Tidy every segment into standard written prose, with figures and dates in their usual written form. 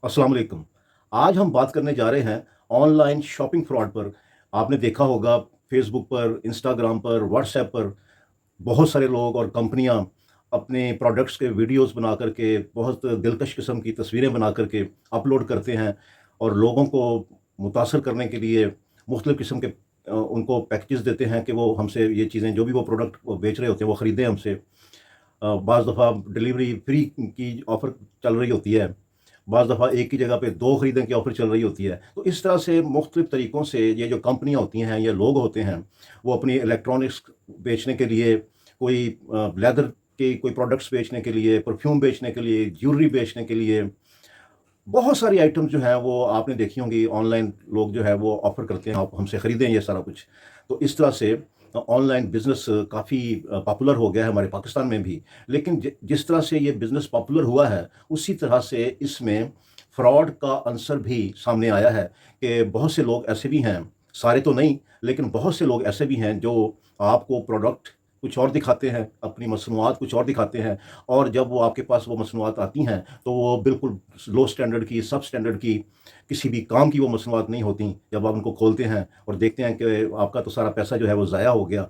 अस्सलाम वालेकुम। आज हम बात करने जा रहे हैं ऑनलाइन शॉपिंग फ्रॉड पर। आपने देखा होगा फ़ेसबुक पर, इंस्टाग्राम पर, व्हाट्सऐप पर बहुत सारे लोग और कंपनियां अपने प्रोडक्ट्स के वीडियोस बना करके, बहुत दिलकश किस्म की तस्वीरें बना करके अपलोड करते हैं और लोगों को मुतासर करने के लिए मुख्तलिफ़ किस्म के उनको पैकेजेस देते हैं कि वो हमसे ये चीज़ें जो भी वो प्रोडक्ट वो बेच रहे होते हैं वो ख़रीदें हमसे। बाज़ दफ़ा डिलीवरी फ्री की ऑफ़र चल रही होती है, बाज़ दफ़ा एक की जगह पे 2 खरीदें की ऑफ़र चल रही होती है। तो इस तरह से मुख्तलिफ़ तरीक़ों से ये जो कंपनियाँ होती हैं, ये लोग होते हैं, वो अपनी इलेक्ट्रॉनिक्स बेचने के लिए, कोई लेदर के कोई प्रोडक्ट्स बेचने के लिए, परफ्यूम बेचने के लिए, ज्वेलरी बेचने के लिए, बहुत सारी आइटम्स जो हैं वो आपने देखी होंगी ऑनलाइन लोग जो है वो ऑफ़र करते हैं, आप हमसे ख़रीदें ये सारा कुछ। तो इस तरह से ऑनलाइन बिज़नेस काफ़ी पॉपुलर हो गया है हमारे पाकिस्तान में भी। लेकिन जिस तरह से ये बिज़नेस पॉपुलर हुआ है, उसी तरह से इसमें फ्रॉड का अंसर भी सामने आया है कि बहुत से लोग ऐसे भी हैं, सारे तो नहीं, लेकिन बहुत से लोग ऐसे भी हैं जो आपको प्रोडक्ट कुछ और दिखाते हैं, अपनी मसनूआत कुछ और दिखाते हैं और जब वो आपके पास वो मसनूआत आती हैं, तो वो बिल्कुल लो स्टैंडर्ड की, सब स्टैंडर्ड की, किसी भी काम की वो मसनूआत नहीं होती। जब आप उनको खोलते हैं और देखते हैं कि आपका तो सारा पैसा जो है वो ज़ाया हो गया,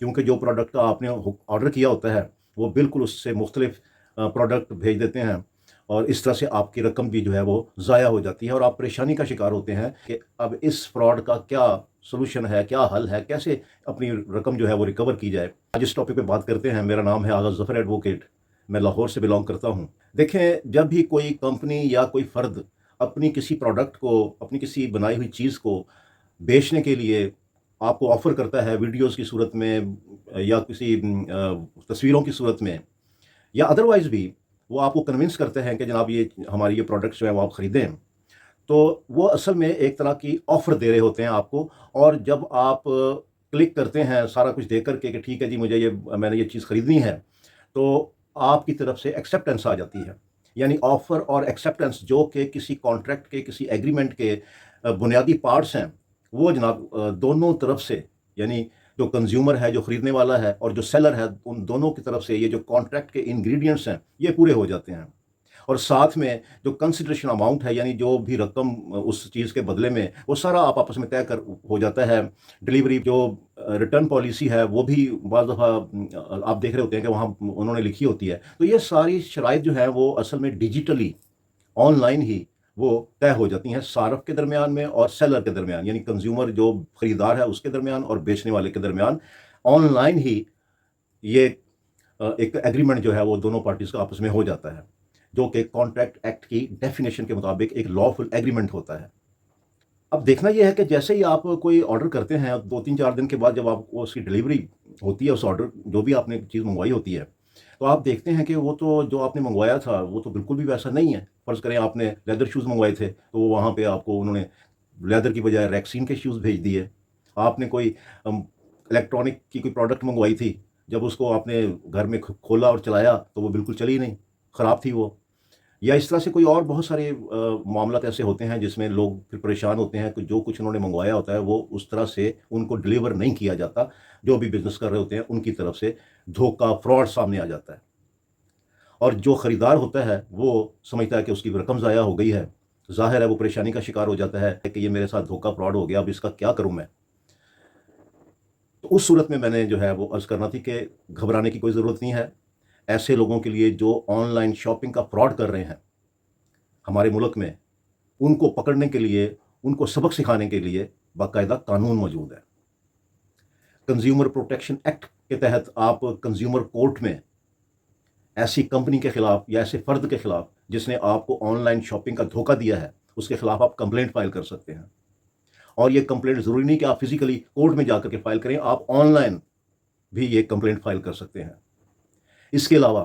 क्योंकि जो प्रोडक्ट का आपने ऑर्डर किया होता है, वो बिल्कुल उससे मुख्तलिफ प्रोडक्ट भेज देते हैं और इस तरह से आपकी रकम भी जो है वो ज़ाया हो जाती है और आप परेशानी का शिकार होते हैं कि अब इस फ्रॉड का क्या सॉल्यूशन है, क्या हल है, कैसे अपनी रकम जो है वो रिकवर की जाए। आज इस टॉपिक पे बात करते हैं। मेरा नाम है आगा ज़फ़र एडवोकेट, मैं लाहौर से बिलॉन्ग करता हूँ। देखें, जब भी कोई कंपनी या कोई फ़र्द अपनी किसी प्रोडक्ट को, अपनी किसी बनाई हुई चीज़ को बेचने के लिए आपको ऑफ़र करता है वीडियोज़ की सूरत में या किसी तस्वीरों की सूरत में या अदरवाइज़ भी, वो आपको कन्विंस करते हैं कि जनाब ये हमारी ये प्रोडक्ट्स जो है वो आप ख़रीदें। तो वो असल में एक तरह की ऑफ़र दे रहे होते हैं आपको और जब आप क्लिक करते हैं सारा कुछ देख कर के कि ठीक है जी, मुझे ये मैंने ये चीज़ खरीदनी है, तो आपकी तरफ से एक्सेप्टेंस आ जाती है। यानी ऑफ़र और एक्सेप्टेंस जो कि किसी कॉन्ट्रैक्ट के, किसी एग्रीमेंट के बुनियादी पार्ट्स हैं, वो जनाब दोनों तरफ से, यानी जो कंज़्यूमर है, जो खरीदने वाला है और जो सेलर है, उन दोनों की तरफ से ये जो कॉन्ट्रैक्ट के इंग्रीडिएंट्स हैं, ये पूरे हो जाते हैं। और साथ में जो कंसिडरेशन अमाउंट है, यानी जो भी रकम उस चीज़ के बदले में, वो सारा आप आपस में तय कर हो जाता है। डिलीवरी जो रिटर्न पॉलिसी है वो भी बाज़ दफ़ा आप देख रहे होते हैं कि वहाँ उन्होंने लिखी होती है। तो ये सारी शराइत जो है वो असल में डिजिटली ऑनलाइन ही वो तय हो जाती हैं सारफ़ के दरमियान में और सेलर के दरमियान, यानी कंज़्यूमर जो खरीदार है उसके दरमियान और बेचने वाले के दरमियान। ऑनलाइन ही ये एक एग्रीमेंट जो है वो दोनों पार्टीज़ का आपस में हो जाता है, जो कि कॉन्ट्रैक्ट एक्ट की डेफिनिशन के मुताबिक एक लॉफुल एग्रीमेंट होता है। अब देखना ये है कि जैसे ही आप कोई ऑर्डर करते हैं, 2-3-4 दिन के बाद जब आपको उसकी डिलीवरी होती है, उस ऑर्डर जो भी आपने चीज़ मँगवाई होती है, तो आप देखते हैं कि वो तो जो आपने मँगवाया था, वो तो बिल्कुल भी वैसा नहीं है। फ़र्ज़ करें आपने लेदर शूज़ मँगवाए थे, तो वहाँ पे आपको उन्होंने लेदर की बजाय रेक्सीन के शूज़ भेज दिए। आपने कोई अम, इलेक्ट्रॉनिक की कोई प्रोडक्ट मँगवाई थी, जब उसको आपने घर में खोला और चलाया, तो वो बिल्कुल चली ही नहीं, ख़राब थी वो। या इस तरह से कोई और बहुत सारे मामलात ऐसे होते हैं जिसमें लोग फिर परेशान होते हैं कि जो कुछ उन्होंने मंगवाया होता है वो उस तरह से उनको डिलीवर नहीं किया जाता। जो भी बिज़नेस कर रहे होते हैं उनकी तरफ से धोखा, फ्रॉड सामने आ जाता है और जो खरीदार होता है वो समझता है कि उसकी रकम ज़ाया हो गई है। ज़ाहिर है वो परेशानी का शिकार हो जाता है कि ये मेरे साथ धोखा, फ्रॉड हो गया, अब इसका क्या करूँ मैं? तो उस सूरत में मैंने जो है वो अर्ज़ करना थी कि घबराने की कोई ज़रूरत नहीं है। ऐसे लोगों के लिए जो ऑनलाइन शॉपिंग का फ्रॉड कर रहे हैं हमारे मुल्क में, उनको पकड़ने के लिए, उनको सबक सिखाने के लिए बाकायदा कानून मौजूद है। कंज़्यूमर प्रोटेक्शन एक्ट के तहत आप कंज़्यूमर कोर्ट में ऐसी कंपनी के खिलाफ या ऐसे फ़र्द के खिलाफ जिसने आपको ऑनलाइन शॉपिंग का धोखा दिया है, उसके खिलाफ आप कंप्लेंट फ़ाइल कर सकते हैं। और ये कंप्लेंट ज़रूरी नहीं कि आप फ़िज़िकली कोर्ट में जाकर के फ़ाइल करें, आप ऑनलाइन भी ये कंप्लेंट फ़ाइल कर सकते हैं। इसके अलावा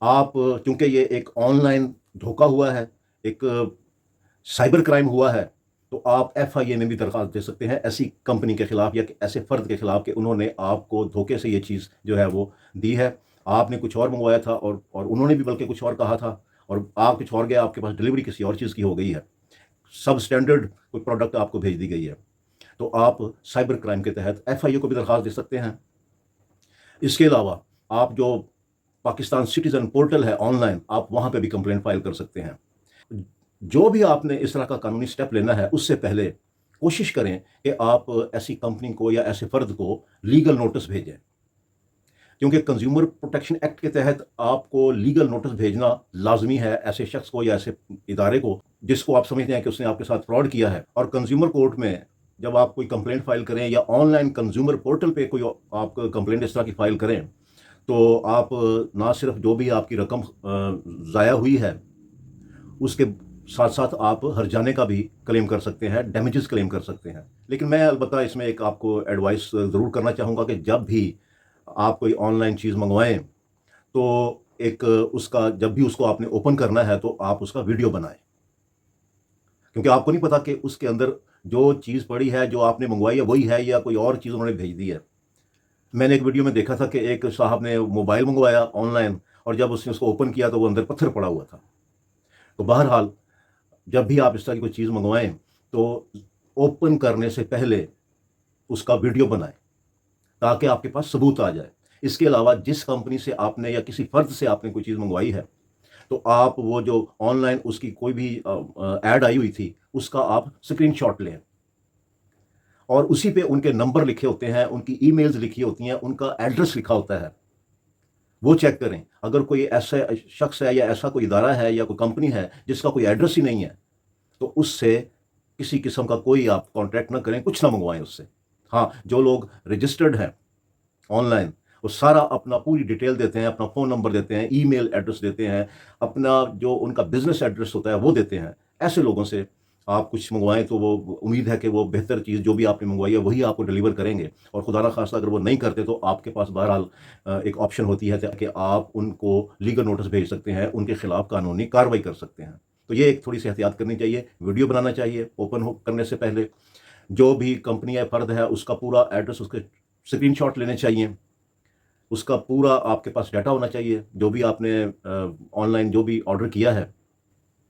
आप, चूँकि ये एक ऑनलाइन धोखा हुआ है, एक साइबर क्राइम हुआ है, तो आप एफआईए में भी दरख्वास्त दे सकते हैं ऐसी कंपनी के खिलाफ या ऐसे फ़र्द के खिलाफ कि उन्होंने आपको धोखे से ये चीज़ जो है वो दी है। आपने कुछ और मँगवाया था और उन्होंने भी बल्कि कुछ और कहा था और आप कुछ और गए, आपके पास डिलीवरी किसी और चीज़ की हो गई है। सब स्टैंडर्ड कोई प्रोडक्ट आपको भेज दी गई है। तो आप साइबर क्राइम के तहत एफआईए को भी दरख्वास्त दे सकते हैं। इसके अलावा आप जो पाकिस्तान सिटीज़न पोर्टल है ऑनलाइन, आप वहाँ पे भी कंप्लेंट फ़ाइल कर सकते हैं। جو بھی آپ نے اس طرح کا قانونی سٹیپ لینا ہے اس سے پہلے کوشش کریں کہ آپ ایسی کمپنی کو یا ایسے فرد کو لیگل نوٹس بھیجیں، کیونکہ کنزیومر پروٹیکشن ایکٹ کے تحت آپ کو لیگل نوٹس بھیجنا لازمی ہے ایسے شخص کو یا ایسے ادارے کو جس کو آپ سمجھتے ہیں کہ اس نے آپ کے ساتھ فراڈ کیا ہے۔ اور کنزیومر کورٹ میں جب آپ کوئی کمپلینٹ فائل کریں یا آن لائن کنزیومر پورٹل پہ کوئی آپ کمپلینٹ اس طرح کی فائل کریں تو آپ نہ صرف جو بھی آپ کی رقم ضائع ہوئی ہے اس کے ساتھ ساتھ آپ ہرجانے کا بھی کلیم کر سکتے ہیں، ڈیمیجز کلیم کر سکتے ہیں۔ لیکن میں البتہ اس میں ایک آپ کو ایڈوائس ضرور کرنا چاہوں گا کہ جب بھی آپ کوئی آن لائن چیز منگوائیں تو ایک اس کا جب بھی اس کو آپ نے اوپن کرنا ہے تو آپ اس کا ویڈیو بنائیں، کیونکہ آپ کو نہیں پتا کہ اس کے اندر جو چیز پڑی ہے جو آپ نے منگوائی ہے وہی ہے یا کوئی اور چیز انہوں نے بھیج دی ہے۔ میں نے ایک ویڈیو میں دیکھا تھا کہ ایک صاحب نے موبائل منگوایا آن لائن اور جب اس نے اس کو اوپن کیا تو وہ اندر پتھر پڑا ہوا تھا۔ تو بہرحال جب بھی آپ اس طرح کی کوئی چیز منگوائیں تو اوپن کرنے سے پہلے اس کا ویڈیو بنائیں تاکہ آپ کے پاس ثبوت آ جائے۔ اس کے علاوہ جس کمپنی سے آپ نے یا کسی فرد سے آپ نے کوئی چیز منگوائی ہے تو آپ وہ جو آن لائن اس کی کوئی بھی ایڈ آئی ہوئی تھی اس کا آپ اسکرین شاٹ لیں اور اسی پہ ان کے نمبر لکھے ہوتے ہیں، ان کی ای میلز لکھی ہوتی ہیں، ان کا ایڈریس لکھا ہوتا ہے، وہ چیک کریں۔ اگر کوئی ایسا شخص ہے یا ایسا کوئی ادارہ ہے یا کوئی کمپنی ہے جس کا کوئی ایڈریس ہی نہیں ہے تو اس سے کسی قسم کا کوئی آپ کانٹیکٹ نہ کریں، کچھ نہ منگوائیں اس سے۔ ہاں، جو لوگ رجسٹرڈ ہیں آن لائن وہ سارا اپنا پوری ڈیٹیل دیتے ہیں، اپنا فون نمبر دیتے ہیں، ای میل ایڈریس دیتے ہیں، اپنا جو ان کا بزنس ایڈریس ہوتا ہے وہ دیتے ہیں، ایسے لوگوں سے آپ کچھ منگوائیں تو وہ امید ہے کہ وہ بہتر چیز جو بھی آپ نے منگوائی ہے وہی آپ کو ڈیلیور کریں گے، اور خدا نخواستہ اگر وہ نہیں کرتے تو آپ کے پاس بہرحال ایک آپشن ہوتی ہے کہ آپ ان کو لیگل نوٹس بھیج سکتے ہیں، ان کے خلاف قانونی کارروائی کر سکتے ہیں۔ تو یہ ایک تھوڑی سی احتیاط کرنی چاہیے، ویڈیو بنانا چاہیے اوپن کرنے سے پہلے، جو بھی کمپنی ہے فرد ہے اس کا پورا ایڈریس اس کے اسکرین شاٹ لینے چاہیے، اس کا پورا آپ کے پاس ڈیٹا ہونا چاہیے، جو بھی آپ نے آن لائن جو بھی آرڈر کیا ہے،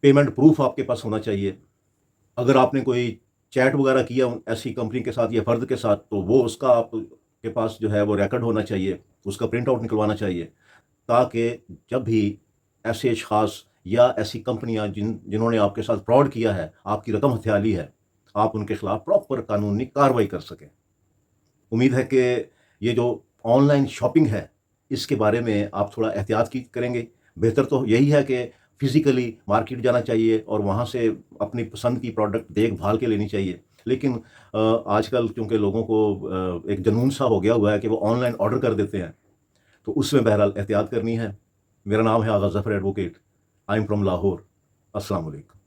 پیمنٹ پروف آپ کے پاس ہونا چاہیے۔ اگر آپ نے کوئی چیٹ وغیرہ کیا ایسی کمپنی کے ساتھ یا فرد کے ساتھ تو وہ اس کا آپ کے پاس جو ہے وہ ریکارڈ ہونا چاہیے، اس کا پرنٹ آؤٹ نکلوانا چاہیے، تاکہ جب بھی ایسے اشخاص یا ایسی کمپنیاں جنہوں نے آپ کے ساتھ فراڈ کیا ہے، آپ کی رقم ہتھیا لی ہے، آپ ان کے خلاف پراپر قانونی کارروائی کر سکیں۔ امید ہے کہ یہ جو آن لائن شاپنگ ہے اس کے بارے میں آپ تھوڑا احتیاط کی کریں گے۔ بہتر تو یہی ہے کہ فزیکلی مارکیٹ جانا چاہیے اور وہاں سے اپنی پسند کی پروڈکٹ دیکھ بھال کے لینی چاہیے، لیکن آج کل چونکہ لوگوں کو ایک جنون سا ہو گیا ہوا ہے کہ وہ آن لائن آرڈر کر دیتے ہیں، تو اس میں بہرحال احتیاط کرنی ہے۔ میرا نام ہے Agha Zafar advocate, I am from Lahore. السلام علیکم۔